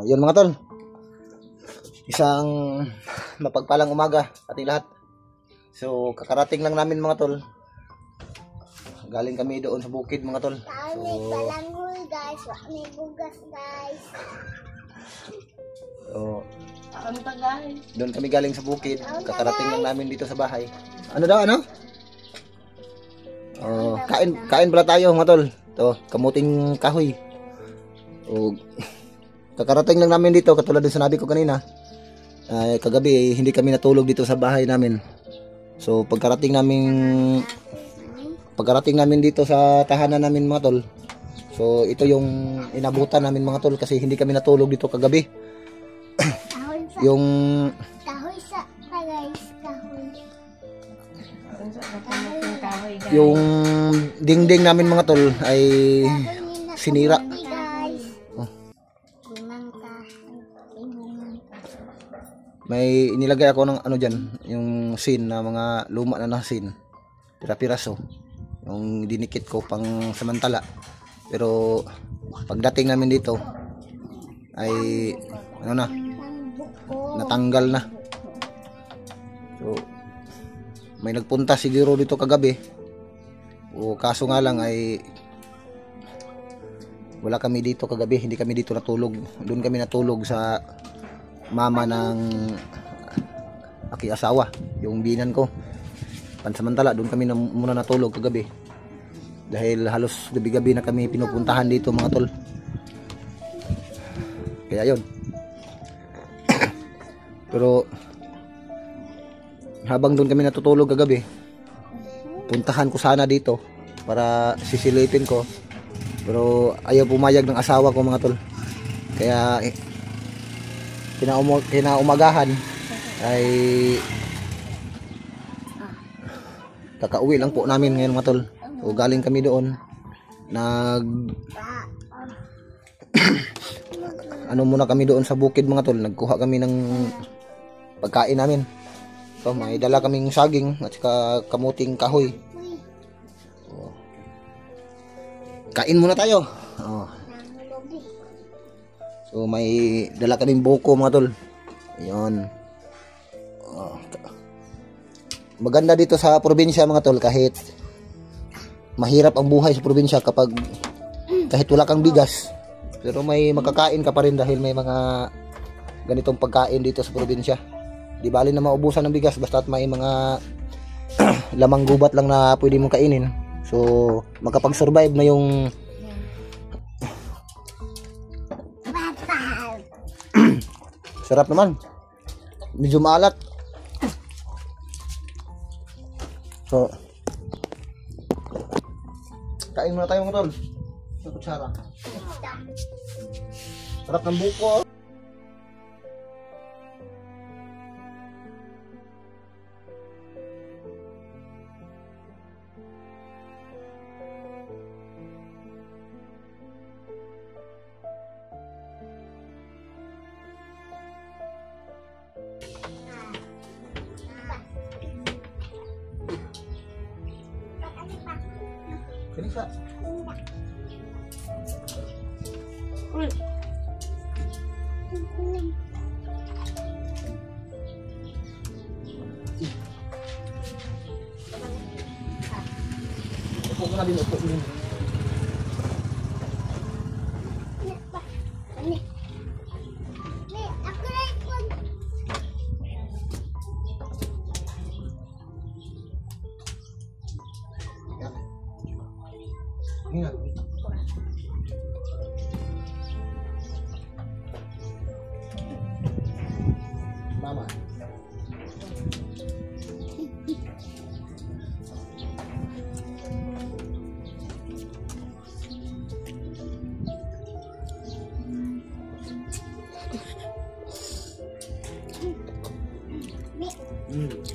Yun mga tol, isang mapagpalang umaga ating lahat. So kakarating lang namin mga tol, galing kami doon sa bukid mga tol. So balangoy guys, may bugas guys. So doon kami galing sa bukid, kakarating lang namin dito sa bahay. Ano daw ano? Oh, kain pala tayo mga tol. To, kamuting kahoy. O kakarating lang namin dito, katulad din sinabi ko kanina. Kagabi hindi kami natulog dito sa bahay namin. So pagkarating namin dito sa tahanan namin mga tol. So ito yung inabutan namin mga tol kasi hindi kami natulog dito kagabi. Yung Kahoy sa guys, kahoy. Yung dingding namin mga tol ay sinira. May inilagay ako ng ano dyan, yung sin na mga luma na sin, pira-piraso, yung dinikit ko pang samantala. Pero pagdating namin dito ay ano na, natanggal na. So may nagpunta siguro dito kagabi, o kaso nga lang ay wala kami dito kagabi, hindi kami dito natulog. Doon kami natulog sa mama ng aki asawa, yung binan ko. Pansamantala doon kami muna natulog kagabi dahil halos gabi-gabi na kami pinupuntahan dito mga tol. Kaya yun. Pero habang doon kami natutulog kagabi, puntahan ko sana dito para sisilipin ko, pero ayaw pumayag ng asawa ko mga tol. Kaya kinaumagahan ay kakauwi lang po namin ngayon mga tol. So galing kami doon, ano muna kami doon sa bukid mga tol, nagkuha kami ng pagkain namin. So may dala kaming saging at saka kamuting kahoy. Kain muna tayo. So may dala kaming buko mga tol. Ayun. Maganda dito sa probinsya mga tol, kahit mahirap ang buhay sa probinsya kahit wala kang bigas, pero may makakain ka pa rin dahil may mga ganitong pagkain dito sa probinsya. Di bali na maubusan ng bigas basta't may mga lamang gubat lang na pwede mong kainin. So makapag-survive na yung sarap naman. Medyo maalat. So kain muna tayo mga tol. Sa kutsara. Sarap ng buko. Bisa. Upo ka na din, upo din. Mama.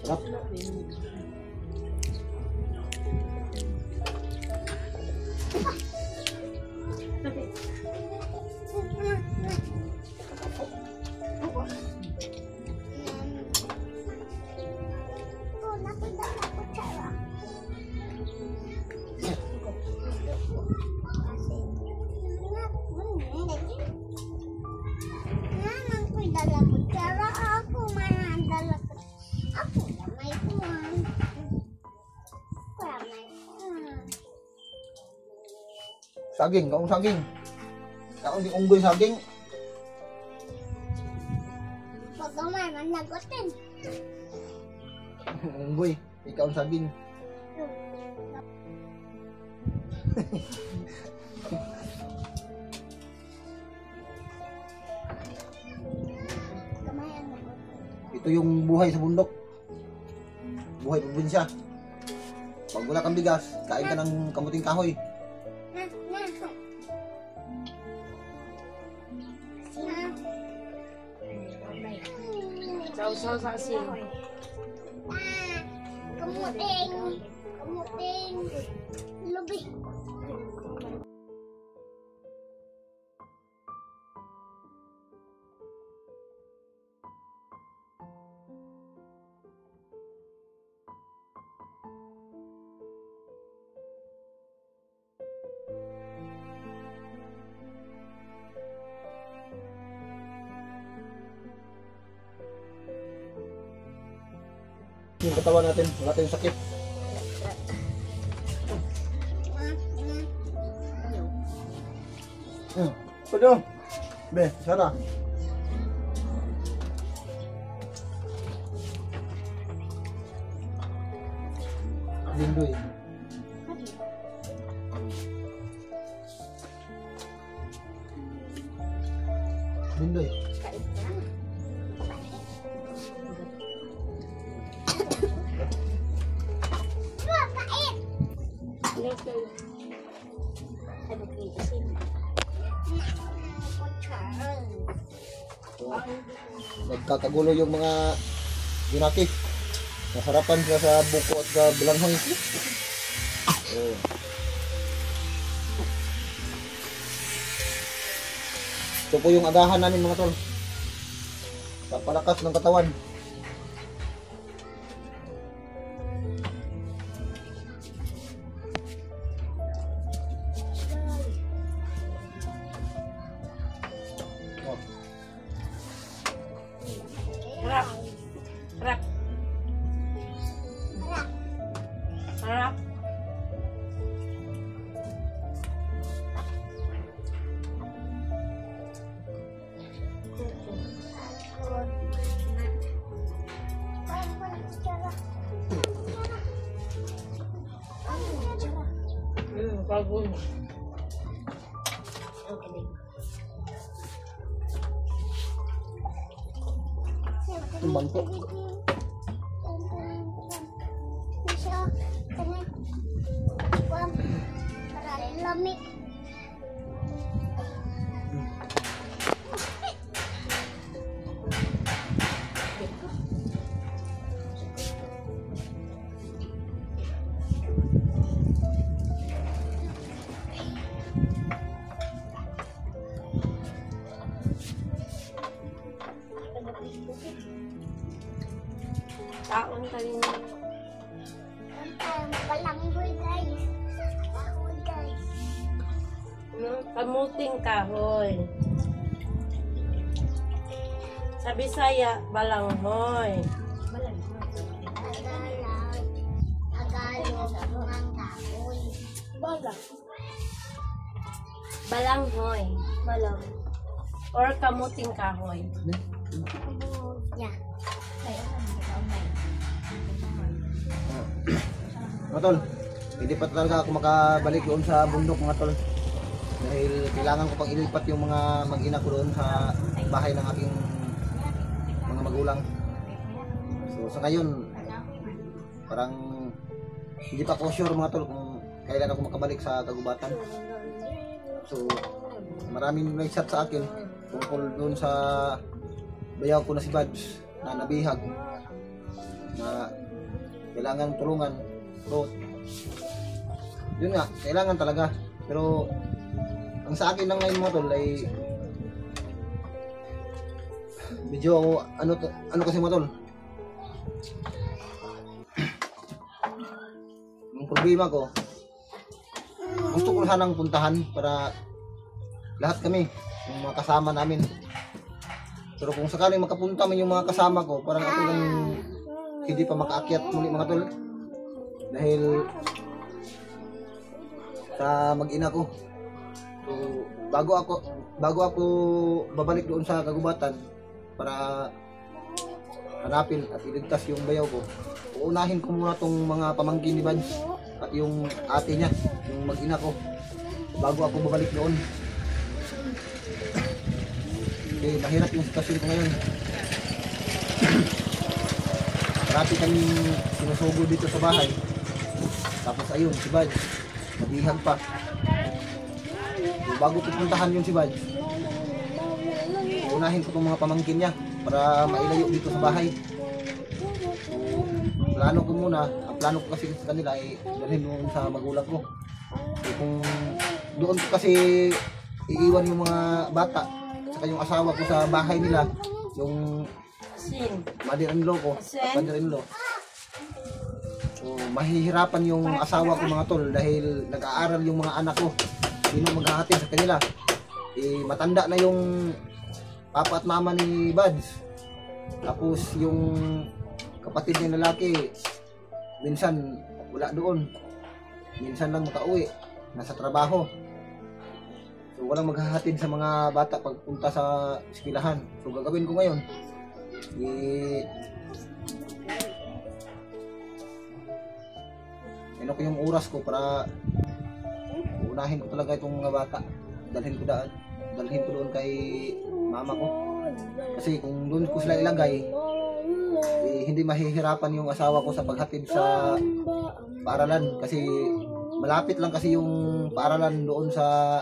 Sarap. dala kutsara. Ako man ang dala kutsara. Ako na may kuwan. Wala may kuwan. Saging, kaong saging. Kaong di unggoy saging. Pag gamay man nagutin. Unggoy, ikaw saging. Gamay ang nagutin. Ito yung buhay sa bundok. Buhay probinsya. Pag wala kang bigas, kain ka ng kamuting kahoy. Na. Sausaw sa asin. Kamuting. Lubi. Yung katawan natin, wala tayong sakit. Pwede. Be, Sarah. Lindoy. Lindoy. Nagkakagulo yung mga ginaki. Nasarapan sila sa buko at sa bilanghoy. Oh. Ito po yung agahan namin mga tol. Papalakas ng katawan. Oh. Harap. Harap. Harap. Bagus. Yung bangko. Lamig. Taon kali ni. Balanghoy guys. Balanghoy guys. Kamuting kahoy. Sa Bisaya, balanghoy. Tagalog ang kahoy. Balanghoy. Balang. Or kamuting kahoy. Yeah. Mga tol, hindi pa talaga ako makabalik doon sa bundok mga tol. Dahil kailangan ko pang ilipat yung mga mag-ina ko doon sa bahay ng aking mga magulang. So sa ngayon, parang hindi pa ako sure mga tol kung kailan ako makabalik sa kagubatan. So maraming nag-chat sa akin tungkol doon sa bayaw ko na si Bads na nabihag na kailangan tulungan. So, yun nga, kailangan talaga. Pero ang sa akin lang ngayon mga tol ay medyo ano kasi mga tol, yung problema ko, gusto ko sanang puntahan para lahat kami, yung mga kasama namin, Pero kung sakaling makapunta man yung mga kasama ko, parang ako lang hindi pa makaakyat muli mga tol. Dahil sa mag-ina ko. So, bago ako babalik doon sa kagubatan para hanapin at iligtas yung bayaw ko, uunahin ko muna tong mga pamangkin ni Bads at yung ate niya, yung mag-ina ko, bago ako babalik doon. Okay, mahirap yung sitwasyon ko ngayon. Marami kami sinusugo dito sa bahay. Tapos ayun, si Bads, nabihag pa. So, bago pupuntahan yung si Bads, unahin ko itong mga pamangkin niya para mailayo dito sa bahay. So, plano ko muna, ang plano ko kasi sa kanila ay dalhin doon sa magulang ko. So, kung doon ko kasi iiwan yung mga bata at saka yung asawa ko sa bahay nila, yung Sin. mother-in-law ko at father-in-law. So, mahihirapan yung asawa ko mga tol dahil nag-aaral yung mga anak ko. Sino maghahatid sa kanila? Eh, matanda na yung papa at mama ni Bads. Tapos yung kapatid niya lalaki, minsan wala doon. Minsan lang makauwi, nasa trabaho. So, walang maghahatid sa mga bata pagpunta sa eskwelahan. So, gagawin ko ngayon, ano ko yung oras ko para unahin ko talaga itong mga bata. Dalhin ko doon kay mama ko. Kasi kung doon ko sila ilagay, hindi mahihirapan yung asawa ko sa paghatid sa paaralan. Kasi malapit lang kasi yung paaralan doon sa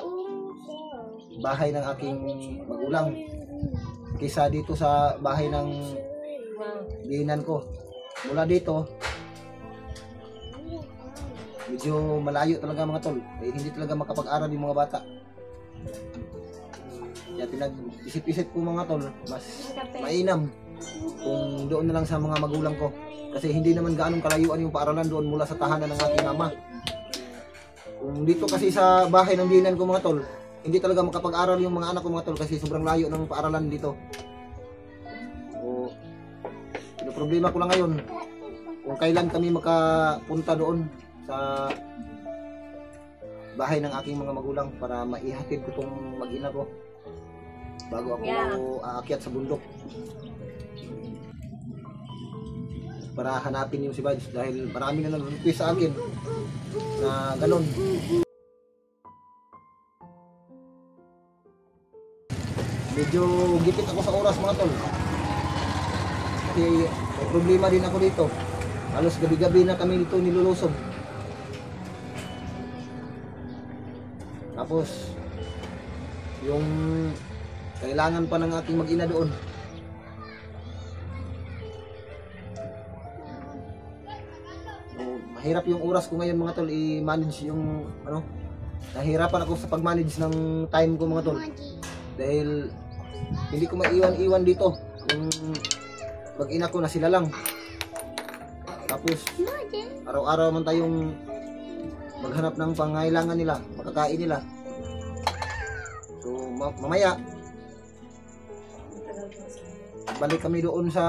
bahay ng aking magulang. Kaysa dito sa bahay ng diinan ko. Mula dito, medyo malayo talaga mga tol. Hindi talaga makapag-aral yung mga bata. Kaya pinag-isip-isip ko mga tol, mas mainam kung doon na lang sa mga magulang ko. Kasi hindi naman gaanong kalayuan yung paaralan doon mula sa tahanan ng aking ama. Kung dito kasi sa bahay ng diinan ko mga tol, hindi talaga makapag-aral yung mga anak ko mga tol kasi sobrang layo ng paaralan dito. So, yung problema ko lang ngayon, kung kailan kami makapunta doon sa bahay ng aking mga magulang para maihatid ko itong mag-ina ko bago ako aakyat sa bundok para hanapin yung si Bads dahil marami na nag-request sa akin na ganun. Medyo gipit ako sa oras mga tol kasi may problema din ako dito. Halos gabi-gabi na kami dito nilulusob. Tapos yung kailangan pa ng aking mag-ina doon. So, mahirap yung oras ko ngayon mga tol i-manage yung ano. Nahirapan ako sa pag-manage ng time ko mga tol. Dahil hindi ko maiwan-iwan dito. Yung mag-ina ko na sila lang. Tapos araw-araw man tayong maghanap ng pangailangan nila, makakain nila. So mamaya balik kami doon sa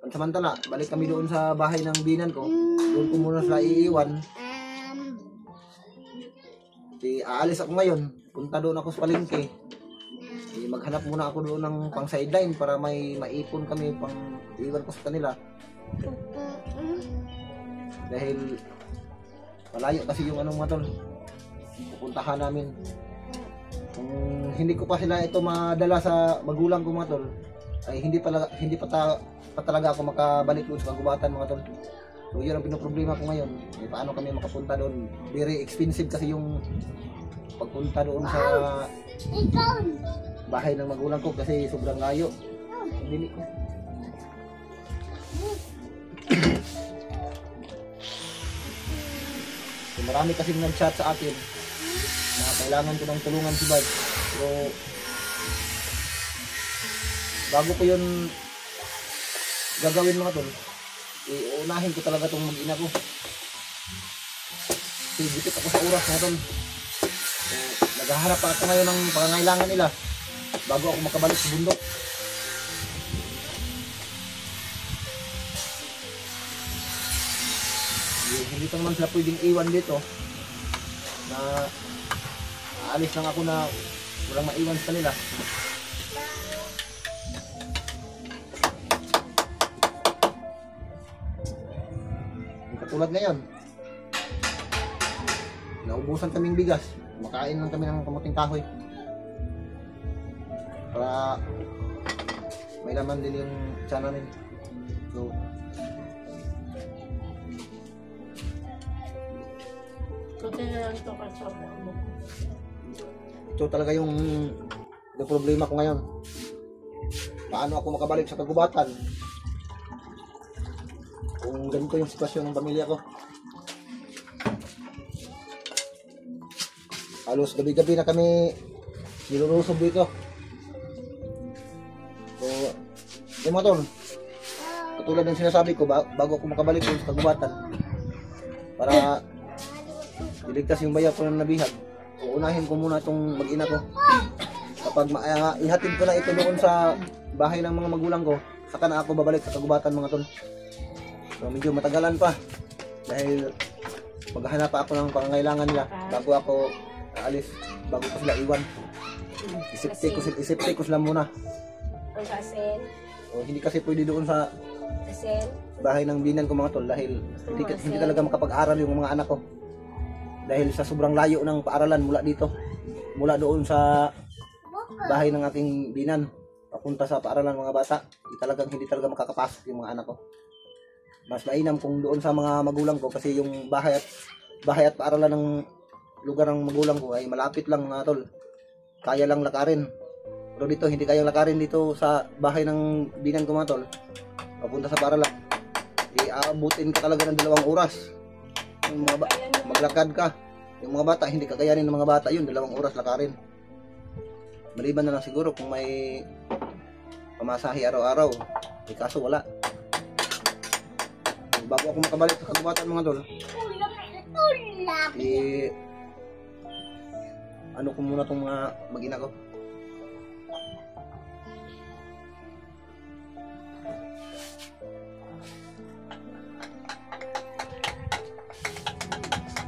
pansamantala, balik kami doon sa bahay ng binan ko. Doon ko muna sila iiwan. Aalis ako ngayon, punta doon ako sa palengke. Maghanap muna ako doon ng pang sideline para may maipon kami pang iwan ko sa kanila. Dahil malayo kasi yung anong mga tol pupuntahan namin. Kung hindi ko pa sila ito madala sa magulang ko mga tol, ay hindi pa talaga ako makabalik doon sa kagubatan mga tol. So yun ang pinoproblema ko ngayon. Paano kami makapunta doon? Very expensive kasi yung pagpunta doon sa bahay ng magulang ko kasi sobrang layo. Hindi ko. So, marami kasing nag-chat sa akin na kailangan ko ng tulungan si Bads. Pero bago ko yun gagawin mga tol, uunahin ko talaga itong mag-ina ko. Sigipit ako sa oras mga tol. So, naghahanap pa ako ngayon ng pangangailangan nila. bago ako makabalik sa bundok. Hindi pa naman sila pwedeng iwan dito na aalis lang ako na walang maiwan sa kanila. Katulad ngayon, naubusan kaming bigas, makain lang kami ng kamuting kahoy para may laman din yung tiyan namin. So, Kunti na lang ito kasama mo. ito talaga yung problema ko ngayon. Paano ako makabalik sa kagubatan kung ganito yung sitwasyon ng pamilya ko? Halos gabi-gabi na kami nilulusob dito. So, yung mga tol, katulad ng sinasabi ko, bago ako makabalik sa kagubatan para iligtas yung bayan ko ng nabihag, uunahin ko muna itong mag-ina ko. Kapag ihatid ko na ito doon sa bahay ng mga magulang ko, saka na ako babalik sa kagubatan, mga tol. So medyo matagalan pa dahil maghahanap pa ako ng pangangailangan nila bago ako aalis, bago ko sila iwan. Isipte ko sila muna. Ang kasin. O, hindi kasi pwede doon sa bahay ng binan ko, mga tol, dahil hindi talaga makapag-aral yung mga anak ko. Dahil sa sobrang layo ng paaralan mula dito, mula doon sa bahay ng aking binan papunta sa paaralan mga bata, hindi talaga makakapasok yung mga anak ko. Mas mainam kung doon sa mga magulang ko, kasi yung bahay at paaralan ng lugar ng magulang ko ay malapit lang, mga tol. Kaya lang lakarin. Pero dito hindi kayang lakarin, dito sa bahay ng binan ko, mga tol, papunta sa paaralan. Aabutin ka talaga ng 2 oras. Yung maglakad ka. Yung mga bata, hindi kakayanin ng mga bata yun, 2 oras lakarin. Maliban na lang siguro kung may pamasahe araw-araw. Kaso wala. Bago ako makabalik sa kagubatan, mga tol, ano ko muna itong mga mag-ina ko.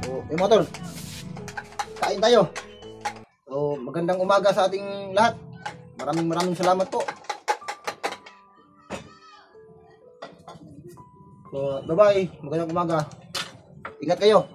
So, mga tol, kain tayo. So, magandang umaga sa ating lahat. Maraming salamat po. So, bye-bye. Magandang umaga. Ingat kayo.